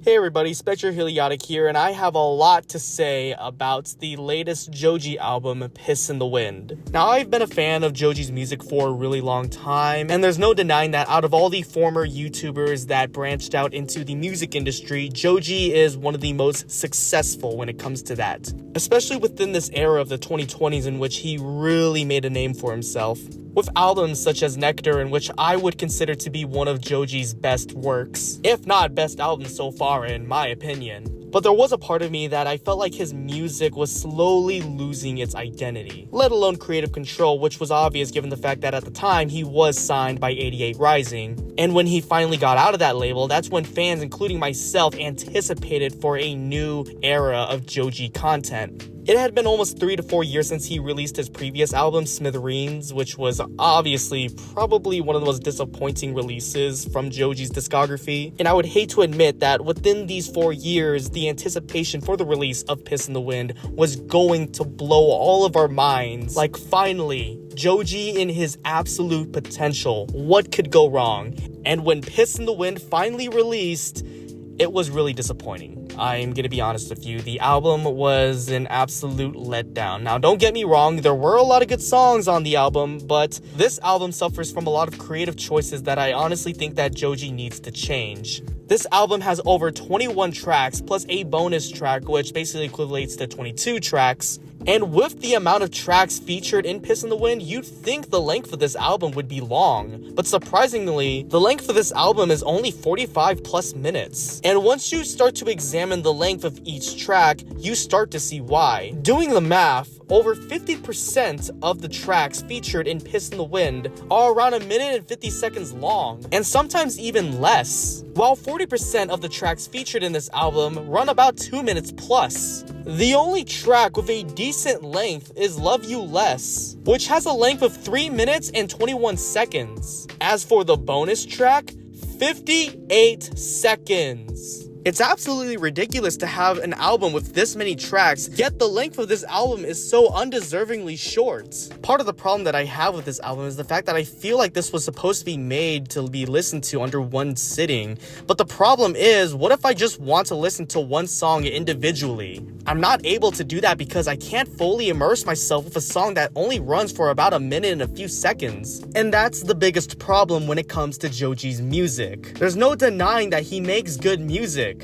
Hey everybody, Spectre Heliotic here, and I have a lot to say about the latest Joji album, Piss in the Wind. Now, I've been a fan of Joji's music for a really long time, and there's no denying that out of all the former YouTubers that branched out into the music industry, Joji is one of the most successful when it comes to that. Especially within this era of the 2020s in which he really made a name for himself. With albums such as Nectar, in which I would consider to be one of Joji's best works, if not best albums so far in my opinion. But there was a part of me that I felt like his music was slowly losing its identity, let alone creative control, which was obvious given the fact that at the time he was signed by 88 Rising. And when he finally got out of that label, that's when fans, including myself, anticipated for a new era of Joji content. It had been almost 3 to 4 years since he released his previous album, Smithereens, which was obviously probably one of the most disappointing releases from Joji's discography. And I would hate to admit that within these 4 years, the anticipation for the release of Piss in the Wind was going to blow all of our minds. Like, finally, Joji in his absolute potential. What could go wrong? And when Piss in the Wind finally released, it was really disappointing. I'm gonna be honest with you, the album was an absolute letdown. Now, don't get me wrong, there were a lot of good songs on the album, but this album suffers from a lot of creative choices that I honestly think that Joji needs to change. This album has over 21 tracks, plus a bonus track, which basically equates to 22 tracks. And with the amount of tracks featured in Piss in the Wind, you'd think the length of this album would be long. But surprisingly, the length of this album is only 45 plus minutes. And once you start to examine the length of each track, you start to see why. Doing the math, over 50% of the tracks featured in Piss in the Wind are around 1 minute and 50 seconds long, and sometimes even less, while 40% of the tracks featured in this album run about 2 minutes plus. The only track with a decent length is Love You Less, which has a length of 3 minutes and 21 seconds. As for the bonus track, 58 seconds. It's absolutely ridiculous to have an album with this many tracks, yet the length of this album is so undeservingly short. Part of the problem that I have with this album is the fact that I feel like this was supposed to be made to be listened to under one sitting. But the problem is, what if I just want to listen to one song individually? I'm not able to do that because I can't fully immerse myself with a song that only runs for about 1 minute and a few seconds. And that's the biggest problem when it comes to Joji's music. There's no denying that he makes good music,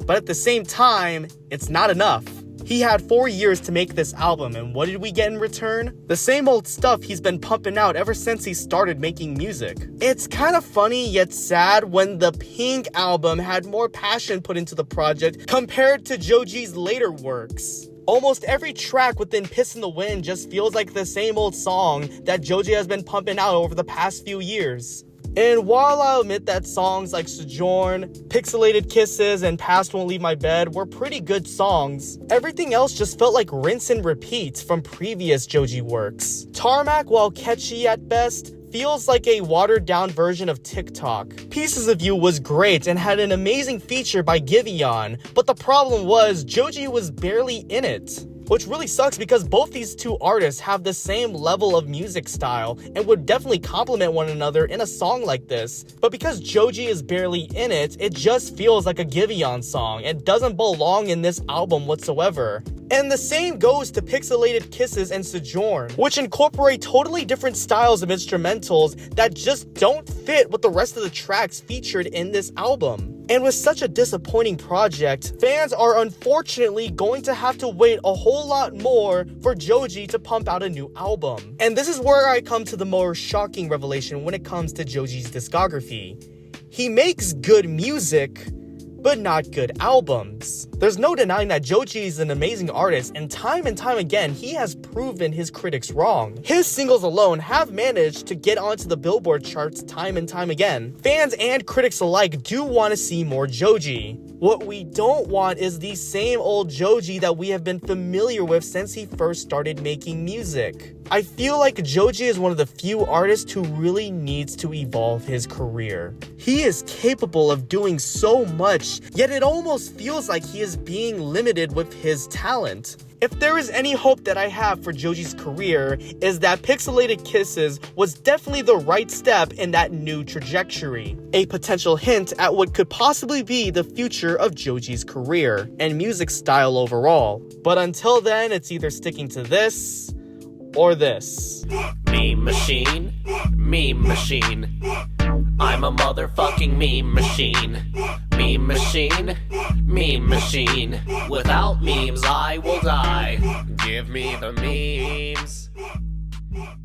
but at the same time, it's not enough. He had 4 years to make this album, and what did we get in return? The same old stuff he's been pumping out ever since he started making music. It's kind of funny yet sad when the Pink album had more passion put into the project compared to Joji's later works. Almost every track within Piss in the Wind just feels like the same old song that Joji has been pumping out over the past few years. And while I'll admit that songs like Sojourn, Pixelated Kisses, and Past Won't Leave My Bed were pretty good songs, everything else just felt like rinse and repeat from previous Joji works. Tarmac, while catchy at best, feels like a watered-down version of TikTok. Pieces of You was great and had an amazing feature by Giveon, but the problem was Joji was barely in it. Which really sucks because both these two artists have the same level of music style and would definitely complement one another in a song like this. But because Joji is barely in it, it just feels like a Giveon song and doesn't belong in this album whatsoever. And the same goes to Pixelated Kisses and Sojourn, which incorporate totally different styles of instrumentals that just don't fit with the rest of the tracks featured in this album. And with such a disappointing project, fans are unfortunately going to have to wait a whole lot more for Joji to pump out a new album. And this is where I come to the more shocking revelation when it comes to Joji's discography. He makes good music, but not good albums. There's no denying that Joji is an amazing artist, and time again, he has proven his critics wrong. His singles alone have managed to get onto the Billboard charts time and time again. Fans and critics alike do want to see more Joji. What we don't want is the same old Joji that we have been familiar with since he first started making music. I feel like Joji is one of the few artists who really needs to evolve his career. He is capable of doing so much, yet it almost feels like he is being limited with his talent. If there is any hope that I have for Joji's career, is that Pixelated Kisses was definitely the right step in that new trajectory. A potential hint at what could possibly be the future of Joji's career and music style overall. But until then, it's either sticking to this or this. Meme machine, meme machine. I'm a motherfucking meme machine. Meme machine, meme machine. Without memes, I will die. Give me the memes.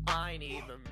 I need the memes.